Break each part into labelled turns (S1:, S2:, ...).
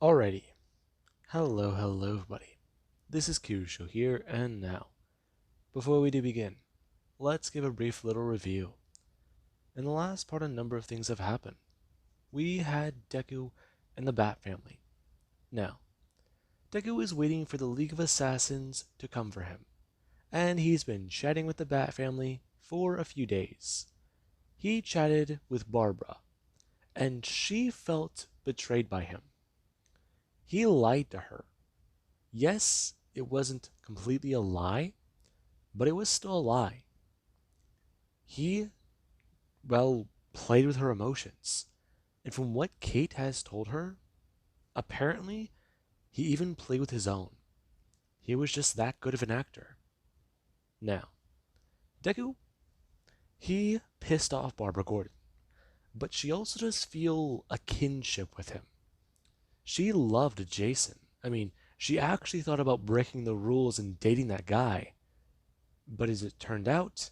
S1: Alrighty, hello everybody. This is Kirusho here, and now, before we do begin, let's give a brief little review. In the last part, a number of things have happened. We had Deku and the Bat family. Now, Deku is waiting for the League of Assassins to come for him, and he's been chatting with the Bat family for a few days. He chatted with Barbara, and she felt betrayed by him. He lied to her. Yes, it wasn't completely a lie, but it was still a lie. He, well, played with her emotions. And from what Kate has told her, apparently he even played with his own. He was just that good of an actor. Now, Deku, he pissed off Barbara Gordon, but she also does feel a kinship with him. She loved Jason. She actually thought about breaking the rules and dating that guy. But as it turned out,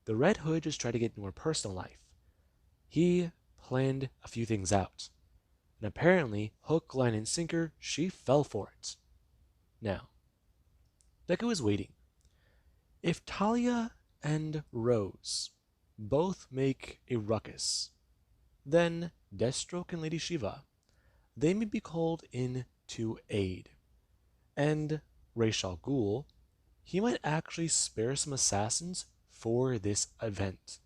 S1: the Red Hood just tried to get into her personal life. He planned a few things out. And apparently, hook, line, and sinker, she fell for it. Now, Deku is waiting. If Talia and Rose both make a ruckus, then Deathstroke and Lady Shiva, they may be called in to aid. And Ra's al Ghul, he might actually spare some assassins for this event.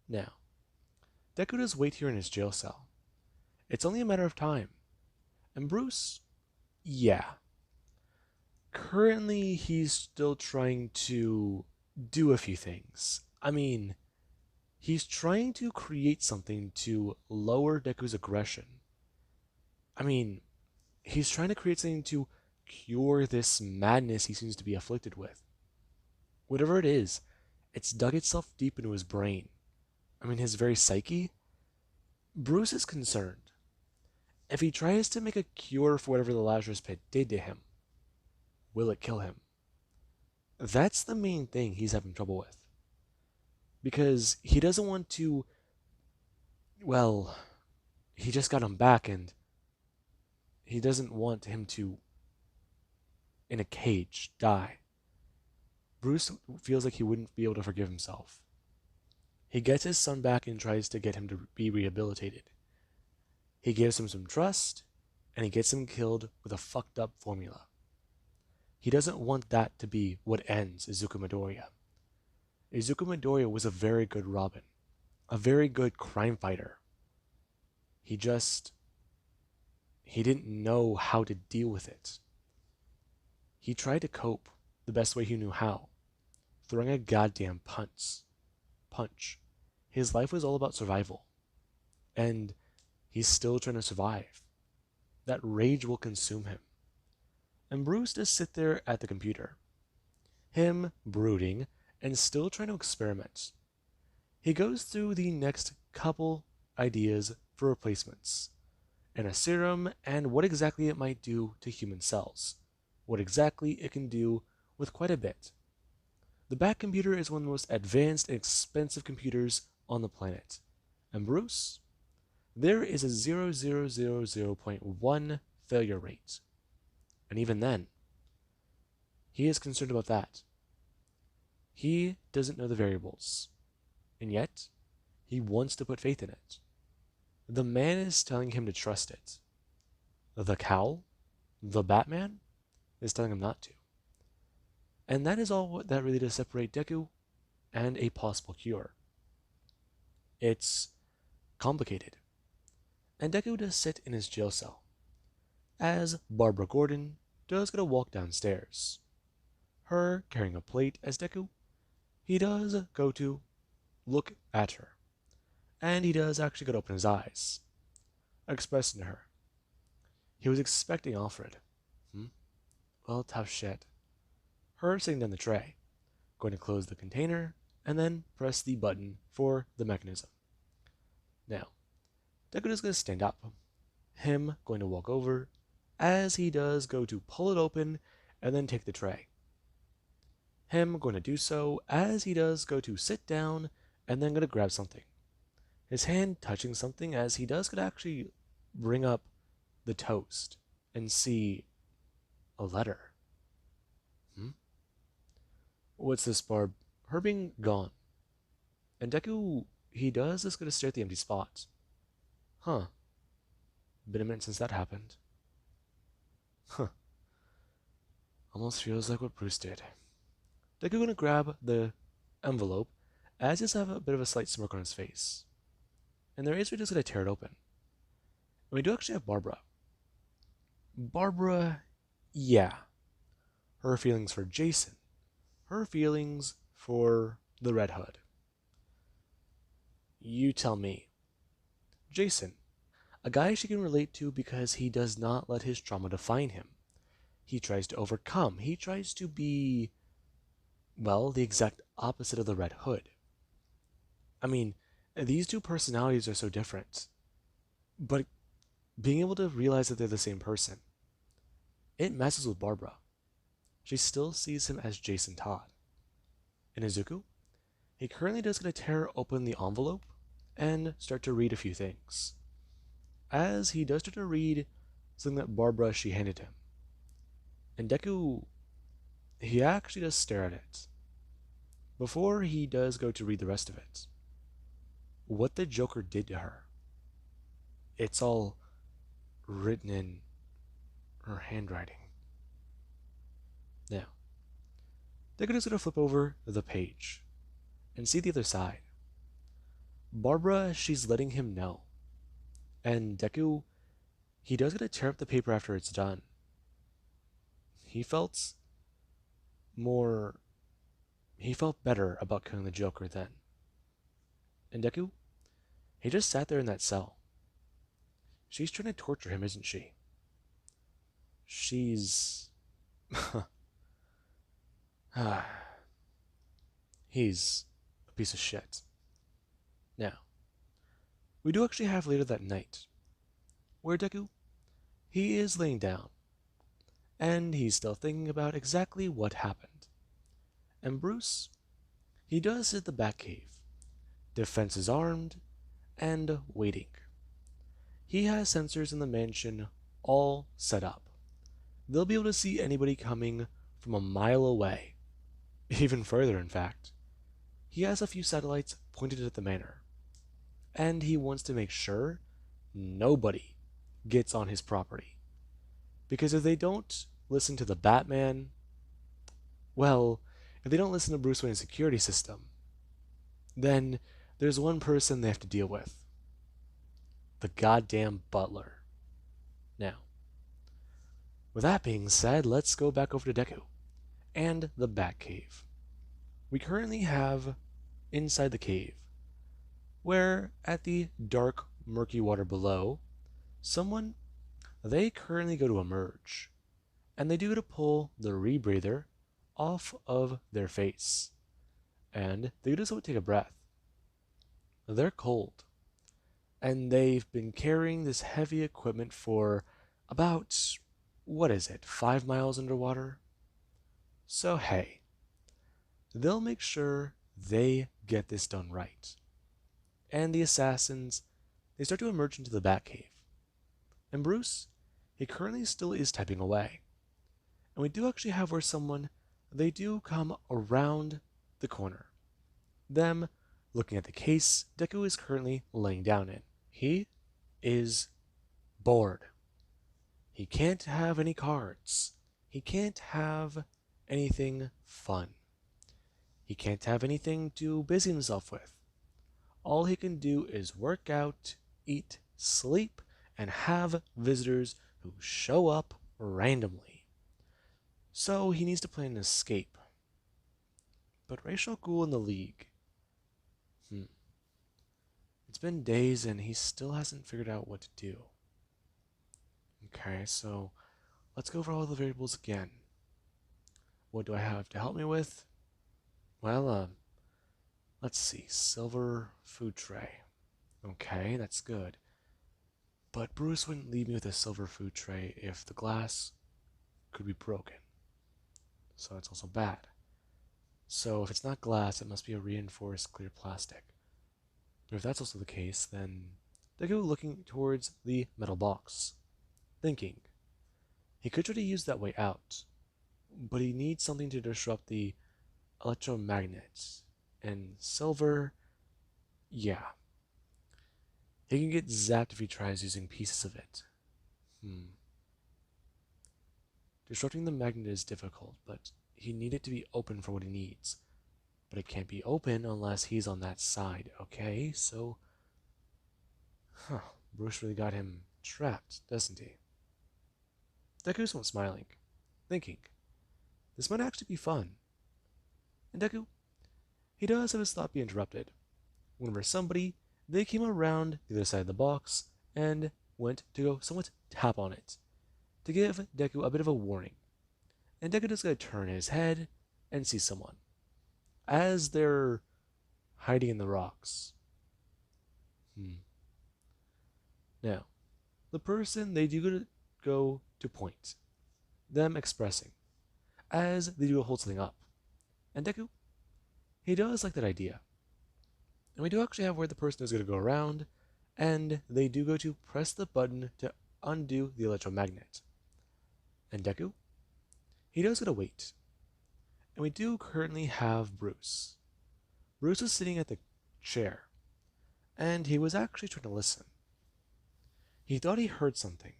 S1: Now, Deku does wait here in his jail cell. It's only a matter of time. And Bruce, yeah. Currently, he's still trying to do a few things. He's trying to create something to lower Deku's aggression. He's trying to create something to cure this madness he seems to be afflicted with. Whatever it is, it's dug itself deep into his brain. His very psyche. Bruce is concerned. If he tries to make a cure for whatever the Lazarus Pit did to him, will it kill him? That's the main thing he's having trouble with. Because he doesn't want to... Well, he just got him back and he doesn't want him to, in a cage, die. Bruce feels like he wouldn't be able to forgive himself. He gets his son back and tries to get him to be rehabilitated. He gives him some trust, and he gets him killed with a fucked up formula. He doesn't want that to be what ends Izuku Midoriya. Izuku Midoriya was a very good Robin, a very good crime fighter. He didn't know how to deal with it. He tried to cope the best way he knew how, throwing a goddamn punch. His life was all about survival. And he's still trying to survive. That rage will consume him. And Bruce just sit there at the computer. Him brooding and still trying to experiment. He goes through the next couple ideas for replacements. And a serum and what exactly it might do to human cells. What exactly it can do with quite a bit. The Bat computer is one of the most advanced and expensive computers on the planet. And Bruce? There is a 0.1 failure rate. And even then, he is concerned about that. He doesn't know the variables. And yet, he wants to put faith in it. The man is telling him to trust it. The cowl, the Batman, is telling him not to. And that is all that really does separate Deku and a possible cure. It's complicated. And Deku does sit in his jail cell, as Barbara Gordon does get a walk downstairs. Her carrying a plate as Deku, he does go to look at her. And he does actually go to open his eyes, expressing to her. He was expecting Alfred. Well, tough shit. Her sitting down the tray, going to close the container, and then press the button for the mechanism. Now, Deku is going to stand up, him going to walk over, as he does go to pull it open and then take the tray. Him going to do so as he does go to sit down and then going to grab something. His hand touching something as he does could actually bring up the toast. and see a letter. Hmm? What's this, Barb? Her being gone. And Deku, he does just go to stare at the empty spot. Huh. Been a minute since that happened. Huh. Almost feels like what Bruce did. Deku gonna grab the envelope as he does have a bit of a slight smirk on his face. And there is we're just gonna tear it open. And we do actually have Barbara. Barbara, yeah. Her feelings for Jason. Her feelings for the Red Hood. You tell me. Jason, a guy she can relate to because he does not let his trauma define him. He tries to overcome. He tries to be, well, the exact opposite of the Red Hood. I mean, these two personalities are so different. But being able to realize that they're the same person, it messes with Barbara. She still sees him as Jason Todd. And Izuku, he currently does going to tear open the envelope and start to read a few things. As he does start to read something that Barbara she handed him. And Deku, he actually does stare at it. Before he does go to read the rest of it. What the Joker did to her. It's all written in her handwriting. Now, Deku is going to flip over the page and see the other side. Barbara, she's letting him know. And Deku, he does get to tear up the paper after it's done. He felt more. He felt better about killing the Joker then. And Deku, he just sat there in that cell. She's trying to torture him, isn't she? She's. He's a piece of shit. Now, we do actually have later that night, where Deku, he is laying down, and he's still thinking about exactly what happened. And Bruce, he does sit at the Batcave, defenses armed, and waiting. He has sensors in the mansion all set up. They'll be able to see anybody coming from a mile away. Even further, in fact. He has a few satellites pointed at the manor. And he wants to make sure nobody gets on his property. Because if they don't listen to the Batman, well, if they don't listen to Bruce Wayne's security system, then there's one person they have to deal with. The goddamn butler. Now, with that being said, let's go back over to Deku and the Batcave. We currently have inside the cave, where at the dark, murky water below, they currently go to emerge, and they do go to pull the rebreather off of their face, and they just want to take a breath. They're cold, and they've been carrying this heavy equipment for about, 5 miles underwater? So hey, they'll make sure they get this done right. And the assassins, they start to emerge into the Batcave. And Bruce, he currently still is typing away. And we do actually have they do come around the corner. Them looking at the case Deku is currently laying down in. He is bored. He can't have any cards. He can't have anything fun. He can't have anything to busy himself with. All he can do is work out, eat, sleep, and have visitors who show up randomly. So he needs to plan an escape. But Ra's al Ghul in the League. It's been days and he still hasn't figured out what to do. Okay, so let's go over all the variables again. What do I have to help me with? Well, let's see. Silver food tray. Okay, that's good. But Bruce wouldn't leave me with a silver food tray if the glass could be broken. So it's also bad. So if it's not glass, it must be a reinforced clear plastic. But if that's also the case, then they go looking towards the metal box, thinking, He could try to use that way out, but he needs something to disrupt the electromagnet. And silver, yeah, he can get zapped if he tries using pieces of it. Hmm. Disrupting the magnet is difficult, but he needed to be open for what he needs. But it can't be open unless he's on that side, okay? So, Bruce really got him trapped, doesn't he? Deku's not smiling, thinking, this might actually be fun. And Deku, he does have his thought be interrupted. Whenever somebody, they came around the other side of the box and went to go somewhat tap on it, to give Deku a bit of a warning. And Deku does going to turn his head and see someone. As they're hiding in the rocks. Now, the person they do go to point, them expressing, as they do hold something up. And Deku, he does like that idea. And we do actually have where the person is going to go around, and they do go to press the button to undo the electromagnet. And Deku, he does get to wait. And we do currently have Bruce. Bruce was sitting at the chair, and he was actually trying to listen. He thought he heard something,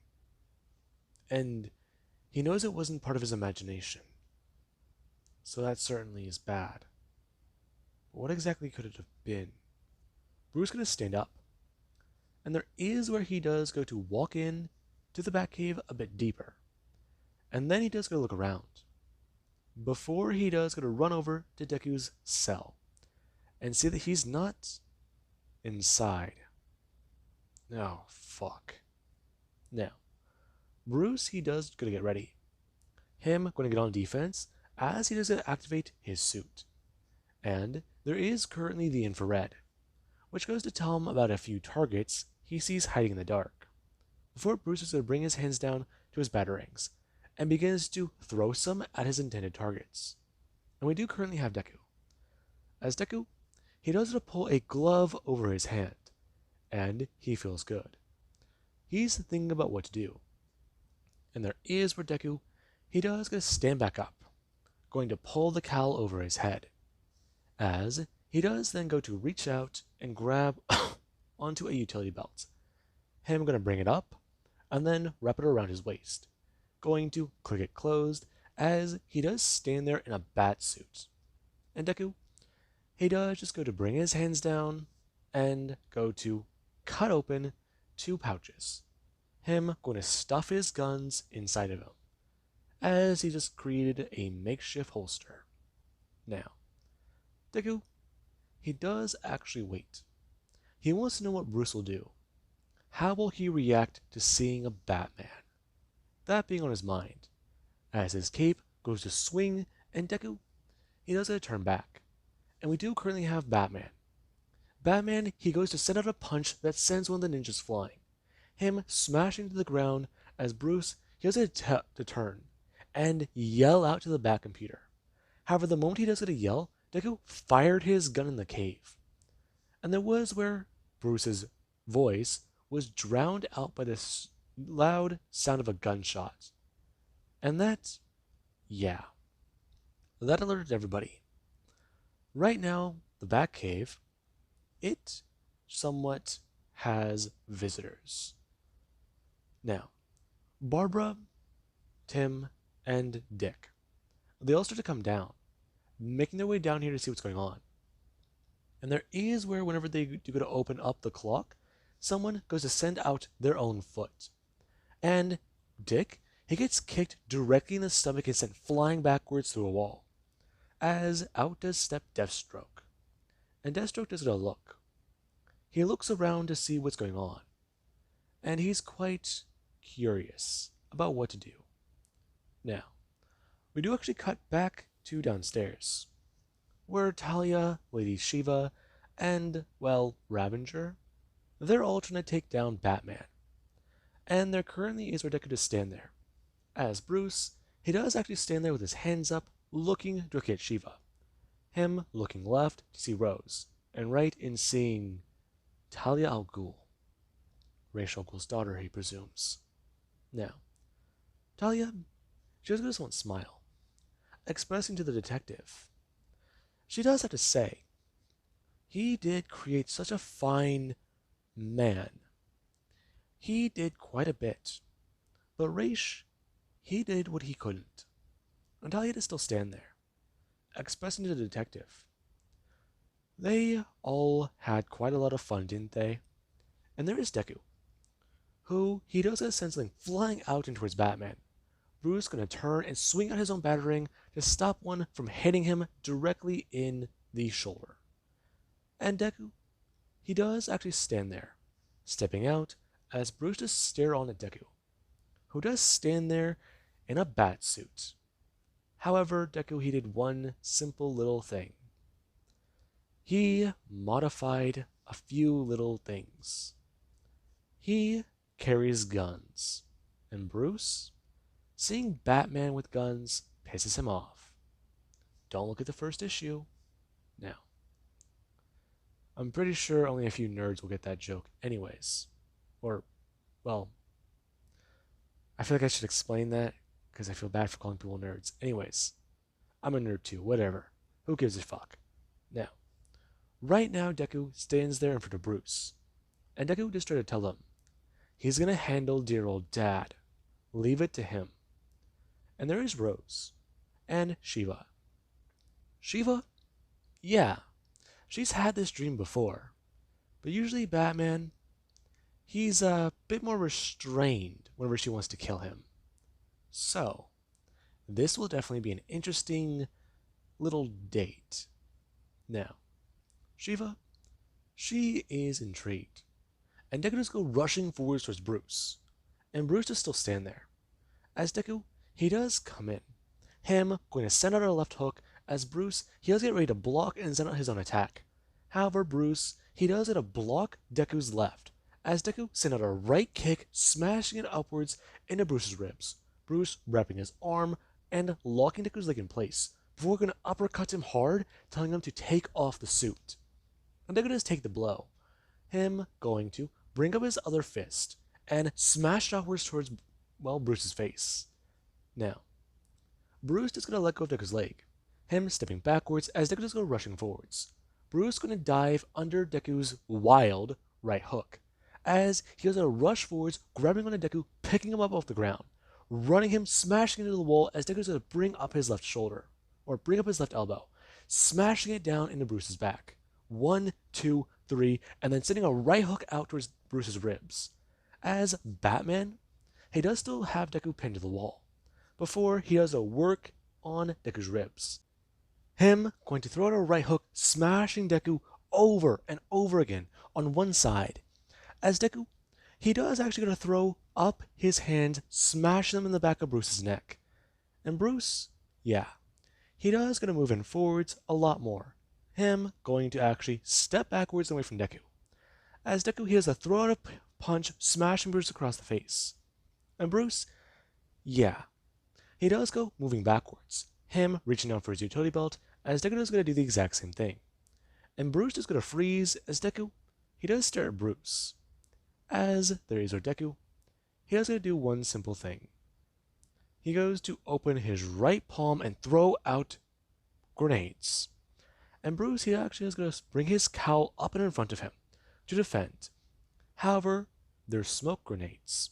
S1: and he knows it wasn't part of his imagination. So that certainly is bad. But what exactly could it have been? Bruce is going to stand up, and there is where he does go to walk in to the Batcave a bit deeper. And then he does go to look around. Before he does go to run over to Deku's cell and see that he's not inside. Oh, fuck. Now, Bruce, he does go to get ready. Him going to get on defense as he does to activate his suit. And there is currently the infrared, which goes to tell him about a few targets he sees hiding in the dark. Before Bruce is going to bring his hands down to his batarangs and begins to throw some at his intended targets. And we do currently have Deku. As Deku, he does pull a glove over his hand, and he feels good. He's thinking about what to do. And there is where Deku, he does going to stand back up, going to pull the cowl over his head, as he does then go to reach out and grab onto a utility belt. Him going to bring it up, and then wrap it around his waist, going to click it closed as he does stand there in a bat suit. And Deku, he does just go to bring his hands down and go to cut open two pouches. Him going to stuff his guns inside of him, as he just created a makeshift holster. Now, Deku, he does actually wait. He wants to know what Bruce will do. How will he react to seeing a Batman? That being on his mind, as his cape goes to swing, and Deku, he does get to turn back. And we do currently have Batman. Batman, he goes to send out a punch that sends one of the ninjas flying. Him smashing to the ground as Bruce, he does to turn and yell out to the Bat computer. However, the moment he does get a yell, Deku fired his gun in the cave. And there was where Bruce's voice was drowned out by this loud sound of a gunshot. And that, yeah, that alerted everybody. Right now, the Batcave, it somewhat has visitors. Now, Barbara, Tim, and Dick, they all start to come down, making their way down here to see what's going on. And there is where whenever they do go to open up the clock, someone goes to send out their own foot. And Dick, he gets kicked directly in the stomach and sent flying backwards through a wall, as out does step Deathstroke. And Deathstroke does get a look. He looks around to see what's going on, and he's quite curious about what to do. Now, we do actually cut back to downstairs, where Talia, Lady Shiva, and, well, Ravager, they're all trying to take down Batman. And there currently is where Deku to stand there. As Bruce, he does actually stand there with his hands up, looking directly at Shiva. Him looking left to see Rose, and right in seeing Talia al Ghul. Ra's al Ghul's daughter, he presumes. Now, Talia, she just won't smile, expressing to the detective. She does have to say, he did create such a fine man. He did quite a bit. But Raish, he did what he couldn't. And Talia had to still stand there, expressing to the detective. They all had quite a lot of fun, didn't they? And there is Deku, who he does get a sense something flying out in towards Batman. Bruce gonna turn and swing out his own batarang to stop one from hitting him directly in the shoulder. And Deku, he does actually stand there, stepping out as Bruce just stare on at Deku, who does stand there in a bat suit. However, Deku, he did one simple little thing. He modified a few little things. He carries guns, and Bruce, seeing Batman with guns pisses him off. Don't look at the first issue. Now, I'm pretty sure only a few nerds will get that joke anyways. Or, well, I feel like I should explain that because I feel bad for calling people nerds. Anyways, I'm a nerd too, whatever. Who gives a fuck? Now, right now Deku stands there in front of Bruce, and Deku just tried to tell him he's gonna handle dear old dad. Leave it to him. And there is Rose and Shiva. Shiva? Yeah, she's had this dream before, but usually Batman, he's a bit more restrained whenever she wants to kill him. So, this will definitely be an interesting little date. Now, Shiva, she is intrigued, and Deku just go rushing forwards towards Bruce, and Bruce just still stand there. As Deku, he does come in, him going to send out a left hook, as Bruce, he does get ready to block and send out his own attack. However, Bruce, he does get to block Deku's left, as Deku sent out a right kick, smashing it upwards into Bruce's ribs. Bruce wrapping his arm and locking Deku's leg in place, before going to uppercut him hard, telling him to take off the suit. And Deku does take the blow, him going to bring up his other fist and smash it upwards towards, well, Bruce's face. Now, Bruce is going to let go of Deku's leg, him stepping backwards as Deku does go rushing forwards. Bruce going to dive under Deku's wild right hook, as he goes to rush forwards, grabbing onto Deku, picking him up off the ground, running him, smashing into the wall as Deku is going to bring up his left shoulder, or bring up his left elbow, smashing it down into Bruce's back. 1, 2, 3, and then sending a right hook out towards Bruce's ribs. As Batman, he does still have Deku pinned to the wall, before he does a work on Deku's ribs. Him going to throw out a right hook, smashing Deku over and over again on one side. As Deku, he does actually going to throw up his hand, smash them in the back of Bruce's neck. And Bruce, yeah, he does going to move in forwards a lot more. Him going to actually step backwards away from Deku. As Deku, he has a throw out a punch, smashing Bruce across the face. And Bruce, yeah, he does go moving backwards. Him reaching out for his utility belt, as Deku is going to do the exact same thing. And Bruce is going to freeze as Deku, he does stare at Bruce. As there is our Deku, he does going to do one simple thing. He goes to open his right palm and throw out grenades. And Bruce, he actually is going to bring his cowl up and in front of him to defend. However, there's smoke grenades.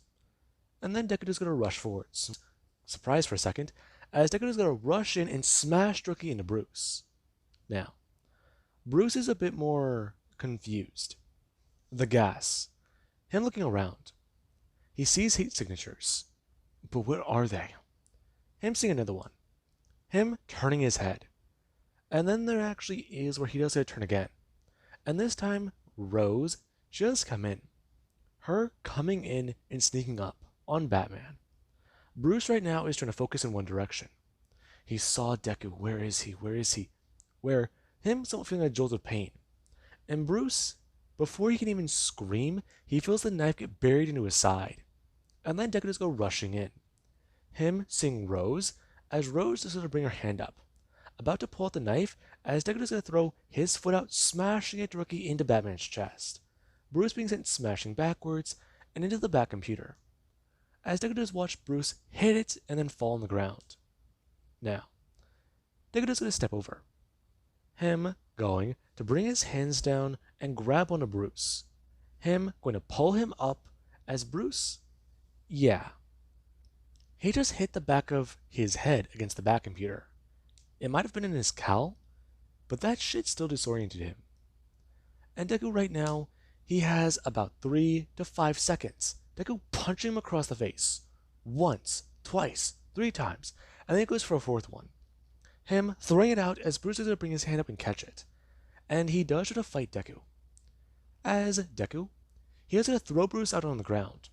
S1: And then Deku is going to rush forwards. Surprise for a second, as Deku is going to rush in and smash Rookie into Bruce. Now, Bruce is a bit more confused. The gas. Him looking around. He sees heat signatures. But what are they? Him seeing another one. Him turning his head. And then there actually is where he does get a turn again. And this time, Rose, she does come in. Her coming in and sneaking up on Batman. Bruce right now is trying to focus in one direction. He saw Deku. Where is he? Where is he? Where him somewhat feeling a jolt of pain. And Bruce, before he can even scream, he feels the knife get buried into his side. And then Deku just go rushing in. Him seeing Rose, as Rose just going to bring her hand up, about to pull out the knife, as Deku is going to throw his foot out, smashing it directly into Batman's chest. Bruce being sent smashing backwards and into the back computer. as Deku just watched Bruce hit it and then fall on the ground. Now, Deku just gonna step over. Him going to bring his hands down and grab onto Bruce. Him going to pull him up as Bruce, yeah, he just hit the back of his head against the back computer. It might have been in his cowl, but that shit still disoriented him. And Deku right now, he has about 3 to 5 seconds. Deku punching him across the face. Once, twice, 3 times, and then he goes for a 4th one. Him throwing it out as Bruce is going to bring his hand up and catch it. And he does try to fight Deku. As Deku, he is going to throw Bruce out on the ground.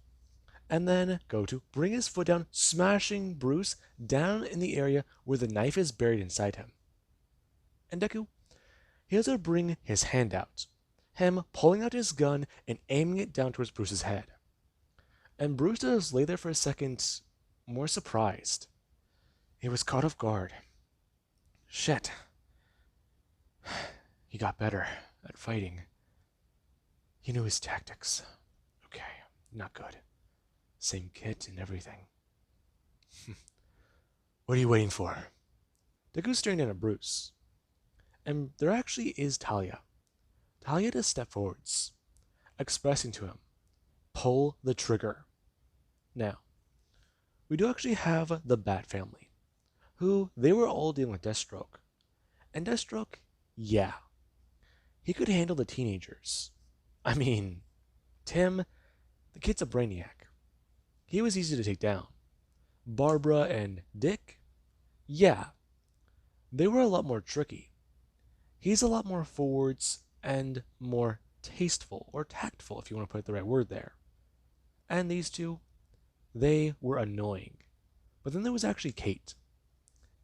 S1: And then go to bring his foot down, smashing Bruce down in the area where the knife is buried inside him. And Deku, he has to bring his hand out. Him pulling out his gun and aiming it down towards Bruce's head. And Bruce does lay there for a second, more surprised. He was caught off guard. Shit. He got better at fighting. He knew his tactics. Okay, not good. Same kit and everything. What are you waiting for? Deku's staring down at Bruce. And there actually is Talia. Talia does step forwards, expressing to him, pull the trigger. Now, we do actually have the Bat family, who they were all dealing with Deathstroke. And Deathstroke, yeah, he could handle the teenagers. I mean, Tim, the kid's a brainiac. He was easy to take down. Barbara and Dick, yeah, they were a lot more tricky. He's a lot more forwards and more tasteful, or tactful if you want to put the right word there. And these two, they were annoying. But then there was actually Kate.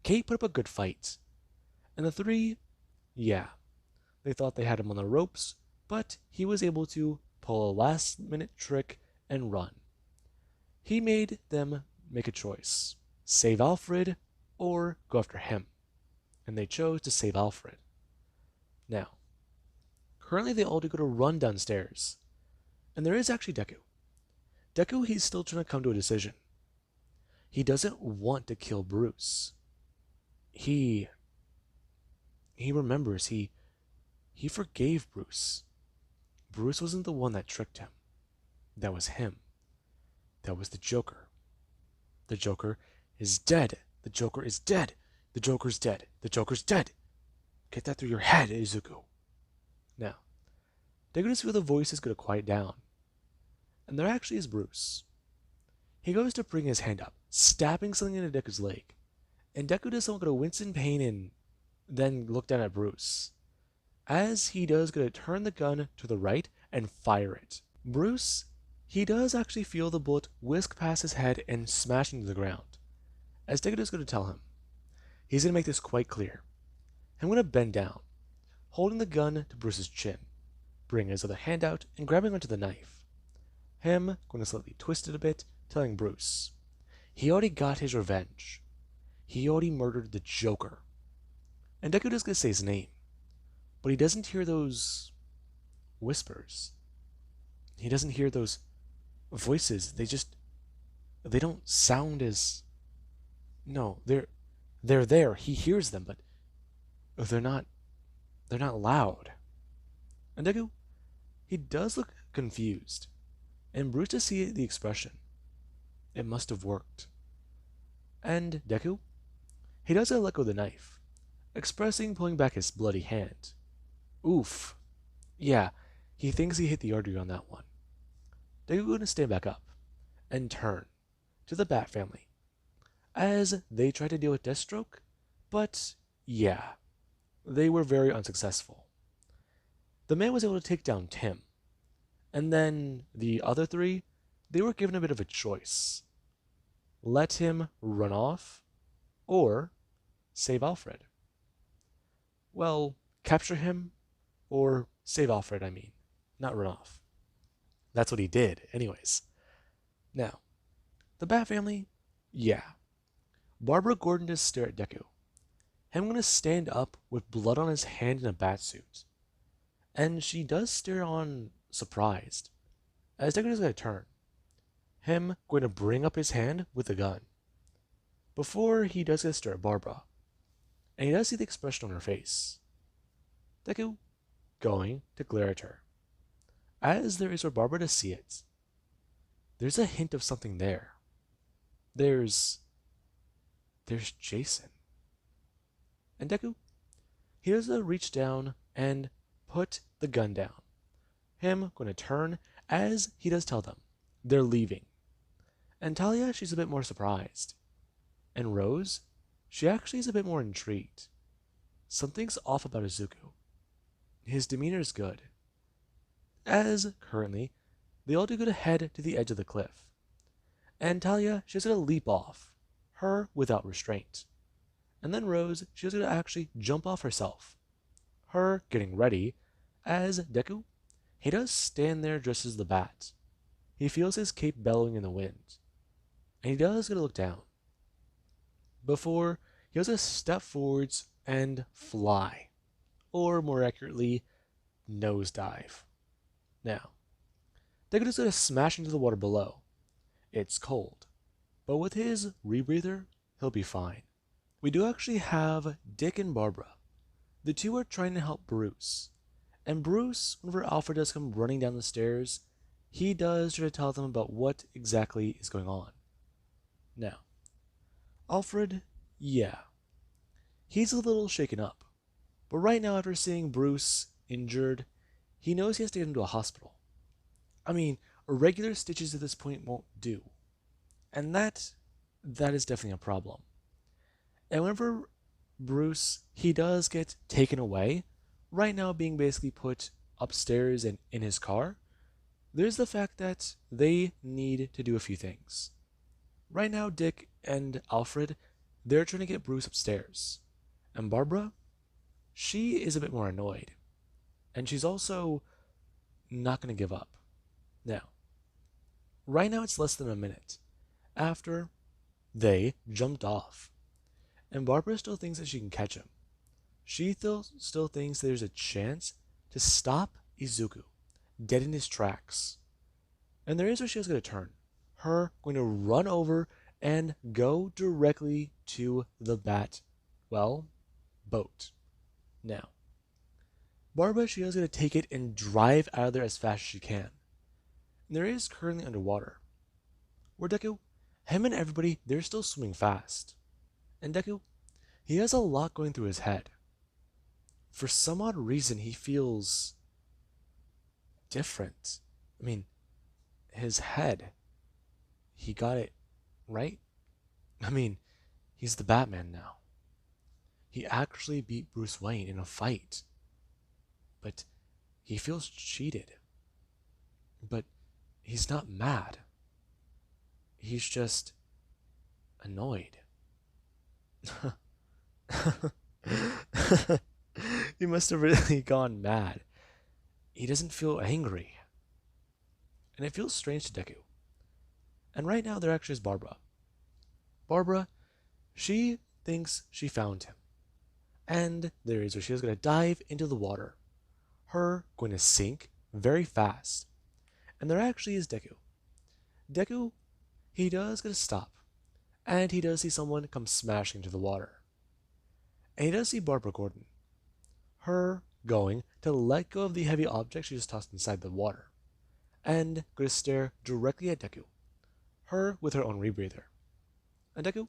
S1: Kate put up a good fight. And the 3, yeah, they thought they had him on the ropes, but he was able to pull a last-minute trick and run. He made them make a choice. Save Alfred or go after him. And they chose to save Alfred. Now, currently they all do go to run downstairs. And there is actually Deku. Deku, he's still trying to come to a decision. He doesn't want to kill Bruce. He remembers he forgave Bruce. Bruce wasn't the one that tricked him. That was him. That was the Joker. The Joker is dead. The Joker is dead. The Joker's dead. The Joker's dead. Get that through your head, Izuku. Now, Deku just feel the voice is going to quiet down. And there actually is Bruce. He goes to bring his hand up, stabbing something into Deku's leg. And Deku does something to wince in pain and then look down at Bruce. As he does, going to turn the gun to the right and fire it. Bruce, he does actually feel the bullet whisk past his head and smash into the ground. As Deku is going to tell him, he's going to make this quite clear. I'm going to bend down, holding the gun to Bruce's chin, bring his other hand out and grabbing onto the knife. Him going to slightly twist it a bit, telling Bruce, he already got his revenge. He already murdered the Joker. And Deku is going to say his name, but he doesn't hear those whispers. He doesn't hear those voices. They don't sound as... No, they're there. He hears them, but they're not loud. And Deku, he does look confused. And Bruce to see the expression. It must have worked. And Deku, he does let go of the knife, expressing pulling back his bloody hand. Oof. Yeah, he thinks he hit the artery on that one. Deku going to stand back up and turn to the Bat family as they try to deal with Deathstroke, but yeah, they were very unsuccessful. The man was able to take down Tim, and then the other 3, they were given a bit of a choice. Let him run off, or save Alfred. Well, capture him, or save Alfred, I mean, not run off. That's what he did, anyways. Now, the Bat family, yeah. Barbara Gordon does stare at Deku. Him going to stand up with blood on his hand in a bat suit. And she does stare on surprised, as Deku is going to turn. him going to bring up his hand with the gun. Before he does get to stare at Barbara, and he does see the expression on her face. Deku going to glare at her. As there is for Barbara to see it, there's a hint of something there. There's Jason. And Deku, he does reach down and put the gun down. Him going to turn as he does tell them they're leaving. And Talia, she's a bit more surprised. And Rose, she actually is a bit more intrigued. Something's off about Izuku. His demeanor is good. As currently, they all do go to head to the edge of the cliff. And Talia, she's going to leap off, her without restraint. And then Rose, she's going to actually jump off herself, her getting ready, as Deku, he does stand there dressed as the bat. He feels his cape bellowing in the wind, and he does get to look down. Before, he does a step forwards and fly, or more accurately, nosedive. Now, Deku is going to smash into the water below. It's cold, but with his rebreather, he'll be fine. We do actually have Dick and Barbara. The two are trying to help Bruce. And Bruce, whenever Alfred does come running down the stairs, he does try to tell them about what exactly is going on. Now, Alfred, yeah, he's a little shaken up. But right now, after seeing Bruce injured, he knows he has to get him to a hospital. I mean, irregular stitches at this point won't do. And that is definitely a problem. And whenever Bruce, he does get taken away, right now being basically put upstairs and in his car, there's the fact that they need to do a few things. Right now, Dick and Alfred, they're trying to get Bruce upstairs. And Barbara, she is a bit more annoyed. And she's also not going to give up. Now, right now it's less than a minute after they jumped off. And Barbara still thinks that she can catch him. She still thinks there's a chance to stop Izuku dead in his tracks. And there is where she was going to turn. Her going to run over and go directly to the boat. Now, Barbara, she is going to take it and drive out of there as fast as she can. And there is currently underwater. Where Deku, him and everybody, they're still swimming fast. And Deku, he has a lot going through his head. For some odd reason, he feels different. I mean, his head, he got it right. I mean, he's the Batman now. He actually beat Bruce Wayne in a fight. But he feels cheated. But he's not mad. He's just annoyed. He must have really gone mad. He doesn't feel angry. And it feels strange to Deku. And right now there actually is Barbara. Barbara, she thinks she found him. And there is where she is going to dive into the water. Her going to sink very fast. And there actually is Deku. Deku, he does get to stop. And he does see someone come smashing into the water. And he does see Barbara Gordon. Her going to let go of the heavy object she just tossed inside the water. And going to stare directly at Deku. Her with her own rebreather. And Deku,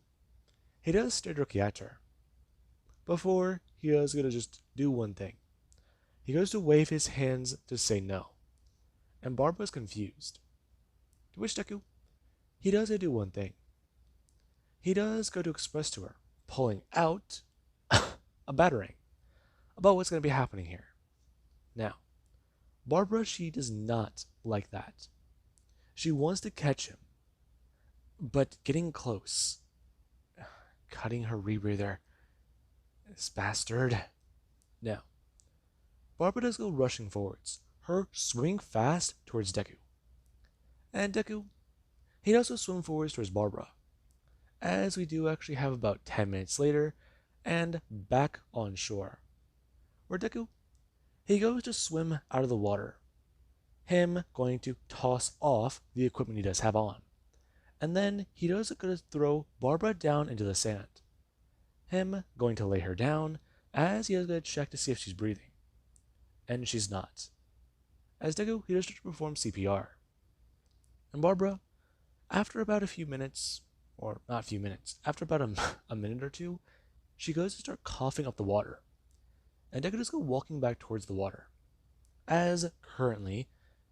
S1: he does stare directly at her. Before he is going to just do one thing. He goes to wave his hands to say no. And Barbara's confused. To which Deku, he does do one thing. He does go to express to her, pulling out a battering about what's going to be happening here. Now, Barbara, she does not like that. She wants to catch him, but getting close, cutting her rebreather, this bastard. Now, Barbara does go rushing forwards, her swimming fast towards Deku. And Deku, he does also swim forwards towards Barbara, as we do actually have about 10 minutes later, and back on shore, where Deku, he goes to swim out of the water, him going to toss off the equipment he does have on. And then he does going to throw Barbara down into the sand. Him going to lay her down as he is going to check to see if she's breathing. And she's not. As Deku, he does to perform CPR. And Barbara, after about a few minutes, or not a few minutes, after about a minute or two, she goes to start coughing up the water. And Deku just goes walking back towards the water. As currently,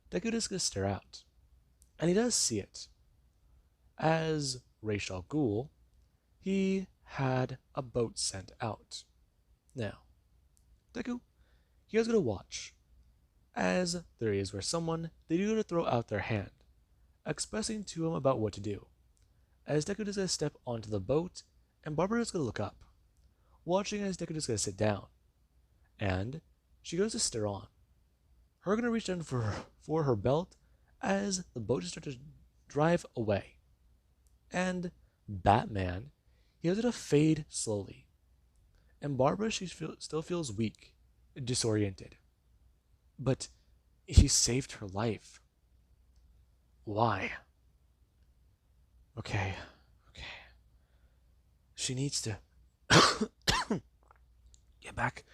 S1: Deku just goes to stare out. And he does see it. As Ra's al Ghul, he had a boat sent out. Now, Deku, he is going to watch, as there is where someone, they do going to throw out their hand, expressing to him about what to do. As Deku is going to step onto the boat, and Barbara is going to look up, watching as Deku is going to sit down. And she goes to stare on. Her going to reach down for her belt as the boat starts to drive away. And Batman, he has to fade slowly. And Barbara, still feels weak, disoriented. But he saved her life. Why? Okay. She needs to get back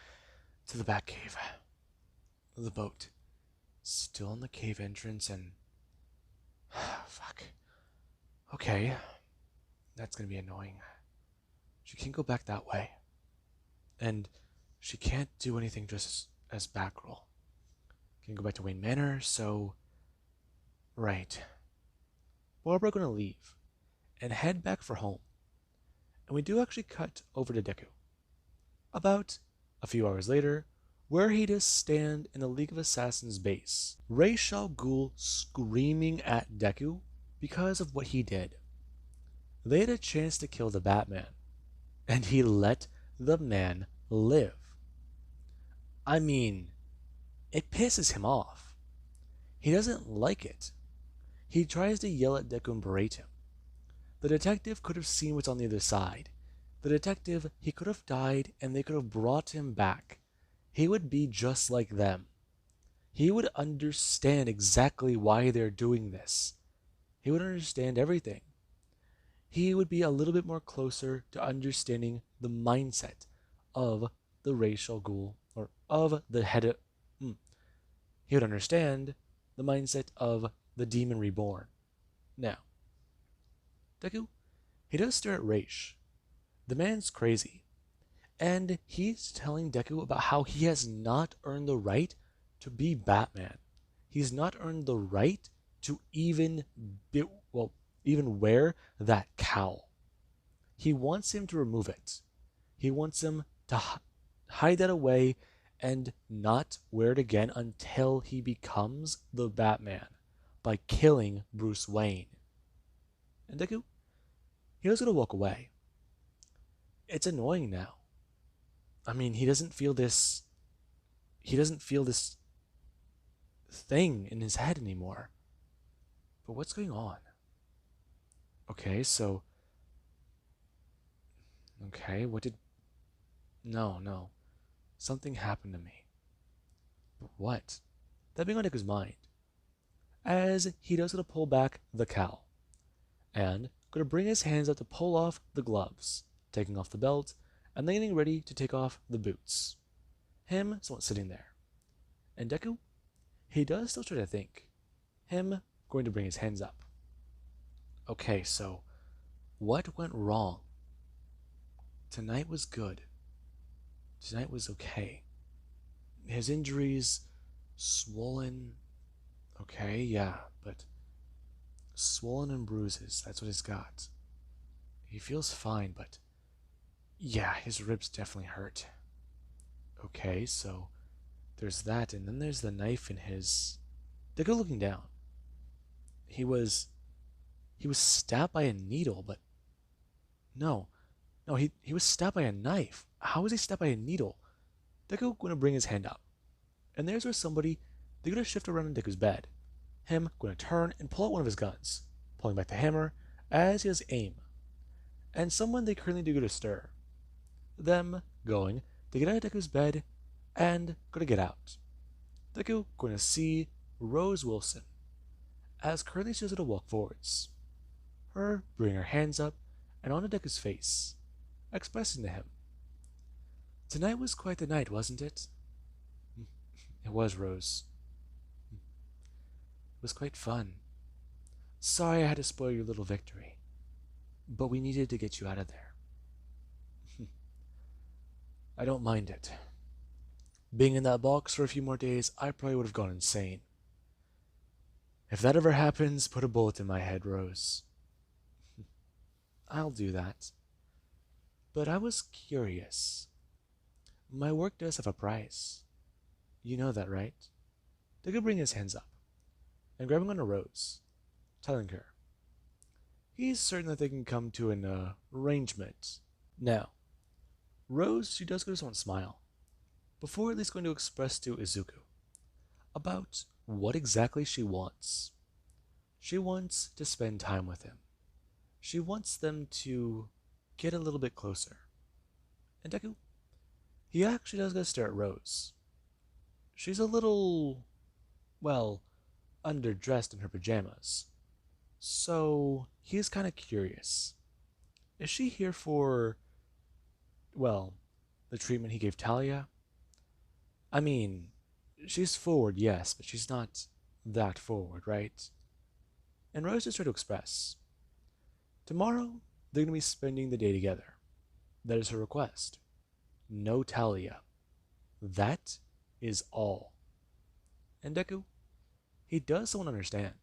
S1: to the Batcave. The boat. Still in the cave entrance and... Fuck. Okay. That's gonna be annoying. She can't go back that way. And she can't do anything just as Batgirl. Can't go back to Wayne Manor, so... Right. Barbara gonna leave and head back for home. And we do actually cut over to Deku. About a few hours later, where he does stand in the League of Assassins base, Ra's al Ghul screaming at Deku because of what he did. They had a chance to kill the Batman, and he let the man live. I mean, it pisses him off. He doesn't like it. He tries to yell at Deku and berate him. The detective could have seen what's on the other side. The detective, he could have died and they could have brought him back. He would be just like them. He would understand exactly why they're doing this. He would understand everything. He would be a little bit more closer to understanding the mindset of the Ra's al Ghul, or of the head of... He would understand the mindset of the Demon Reborn. Now, Deku, he does stare at Ra's. The man's crazy. And he's telling Deku about how he has not earned the right to be Batman. He's not earned the right to even wear that cowl. He wants him to remove it. He wants him to hide that away and not wear it again until he becomes the Batman by killing Bruce Wayne. And Deku, he was going to walk away. It's annoying now. I mean, he doesn't feel this thing in his head anymore. But what's going on? Okay, No. Something happened to me. But what? That being on Deku's mind. As he does to pull back the cowl. And going to bring his hands out to pull off the gloves, taking off the belt, and then getting ready to take off the boots. Him somewhat sitting there. And Deku, he does still try to think. Him going to bring his hands up. Okay, so what went wrong? Tonight was good. Tonight was okay. His injuries, swollen. Okay, yeah, but swollen and bruises, that's what he's got. He feels fine, but yeah, his ribs definitely hurt. Okay, so there's that, and then there's the knife in his... Deku looking down. He was stabbed by a needle, but no, he was stabbed by a knife. How was he stabbed by a needle? Deku going to bring his hand up, and there's where somebody, they're going to shift around in Deku's bed. Him going to turn and pull out one of his guns, pulling back the hammer as he has aim. And someone they currently do go to stir. Them going to get out of Deku's bed and going to get out. Deku going to see Rose Wilson, as currently she does to walk forwards. her bring her hands up and onto Deku's face, expressing to him, "Tonight was quite the night, wasn't it?" "It was, Rose. It was quite fun. Sorry I had to spoil your little victory, but we needed to get you out of there." "I don't mind it. Being in that box for a few more days, I probably would have gone insane. If that ever happens, put a bullet in my head, Rose." "I'll do that. But I was curious. My work does have a price. You know that, right?" They could bring his hands up and grabbing on a Rose, telling her he's certain that they can come to an arrangement. Now, Rose, she does go to someone smile, before at least going to express to Izuku about what exactly she wants. She wants to spend time with him. She wants them to get a little bit closer. And Deku, he actually does go stare at Rose. She's a little, well, underdressed in her pajamas. So he's kind of curious. Is she here for, well, the treatment he gave Talia? I mean, she's forward, yes, but she's not that forward, right? And Rose is trying to express. Tomorrow, they're going to be spending the day together. That is her request. No Talia. That is all. And Deku, he does somewhat understand.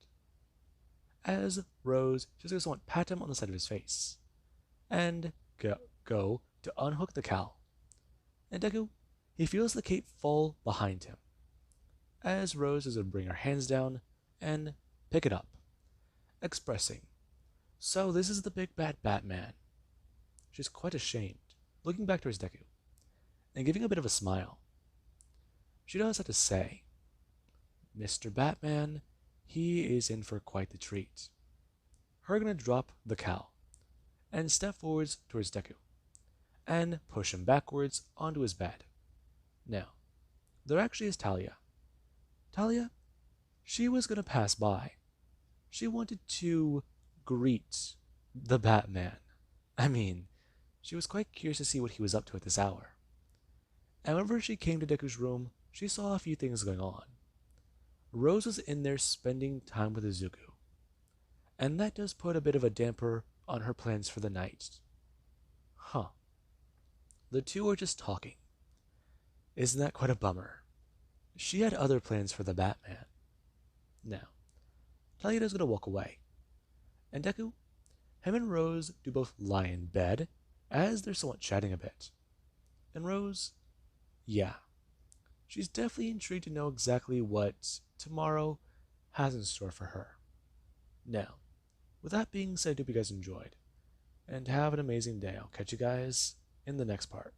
S1: As Rose just goes to pat him on the side of his face and go to unhook the cowl. And Deku, he feels the cape fall behind him. As Rose is going to bring her hands down and pick it up, expressing, "So this is the big bad Batman." She's quite ashamed, looking back towards Deku, and giving a bit of a smile. She does have to say, "Mr. Batman, he is in for quite the treat." Her gonna drop the cowl and step forwards towards Deku and push him backwards onto his bed. Now, there actually is Talia. Talia, she was gonna pass by. She wanted to greet the Batman. I mean, she was quite curious to see what he was up to at this hour. And whenever she came to Deku's room, she saw a few things going on. Rose was in there spending time with Izuku, and that does put a bit of a damper on her plans for the night. Huh. The two are just talking. Isn't that quite a bummer? She had other plans for the Batman. Now, Talia's gonna walk away, and Deku, him and Rose do both lie in bed as they're somewhat chatting a bit. And Rose, yeah, she's definitely intrigued to know exactly what tomorrow has in store for her. Now, with that being said, I hope you guys enjoyed, and have an amazing day. I'll catch you guys in the next part.